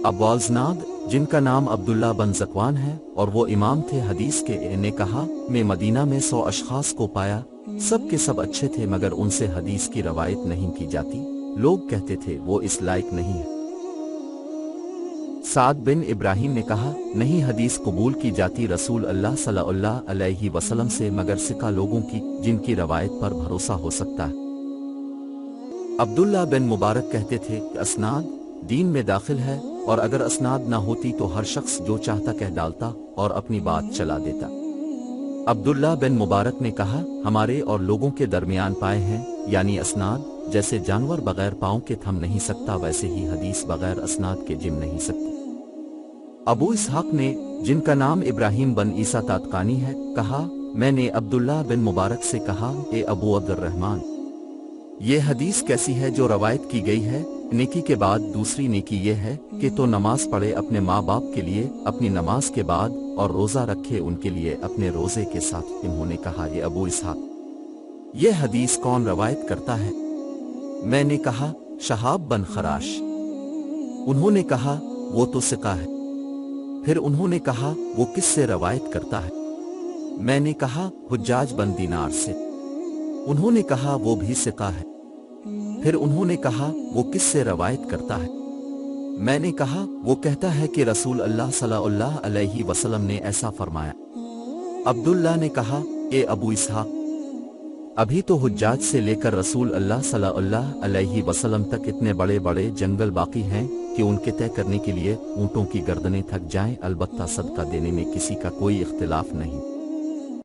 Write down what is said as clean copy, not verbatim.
अब्वाज़नाद, जिनका नाम अब्दुल्ला बन ज़कवान है और वो इमाम थे हदीस के, ने कहा, मैं मदीना में 100 अशखास को पाया, सब के सब अच्छे थे मगर उनसे हदीस की रवायत नहीं की जाती। लोग कहते थे वो इस लायक नहीं है। साद बिन इब्राहिम ने कहा, नहीं हदीस कबूल की जाती रसूल अल्लाह सल्लल्लाहु अलैहि वसल्लम से मगर सिका लोगों की, जिनकी रवायत पर भरोसा हो सकता है। अब्दुल्ला बिन मुबारक कहते थे कि असनाद दीन में दाखिल है, और अगर असनाद ना होती तो हर शख्स जो चाहता कह डालता और अपनी बात चला देता। अब्दुल्ला बिन मुबारक ने कहा, हमारे और लोगों के दरमियान पाए हैं, यानी असनाद, जैसे जानवर बगैर पाँव के थम नहीं सकता वैसे ही हदीस बगैर असनाद के जिम नहीं सकती। अबू इसहाक ने, जिनका नाम इब्राहिम बन ईसा तातकानी है, कहा, मैंने अब्दुल्ला बिन मुबारक से कहा, ए अबू अब्दुर्रहमान, ये हदीस कैसी है जो रवायत की गई है, नेकी के बाद दूसरी नेकी ये है कि तो नमाज पढ़े अपने माँ बाप के लिए अपनी नमाज के बाद, और रोज़ा रखे उनके लिए अपने रोज़े के साथ। इन्होंने कहा, ये अबू इसहाक, ये हदीस कौन रवायत करता है? मैंने कहा, शहाब बन खराश। उन्होंने कहा, वो तो सिका है। फिर उन्होंने कहा, वो किससे रवायत करता है? मैंने कहा, हुज्जाज बन दीनार से। उन्होंने कहा, वो भी सिका है। फिर उन्होंने कहा, वो किससे रवायत करता है? मैंने कहा, वो कहता है कि रसूल अल्लाह सल्लल्लाहु अलैहि वसल्लम ने ऐसा फरमाया। अब्दुल्ला ने कहा, ए अबू इसहाक, अभी तो हुज्जाज से लेकर रसूल अल्लाह सल्लल्लाहु अलैहि वसल्लम तक इतने बड़े बड़े जंगल बाकी हैं कि उनके तय करने के लिए ऊँटों की गर्दनें थक जाएं, अलबत्ता सदका देने में किसी का कोई इख्तिलाफ नहीं।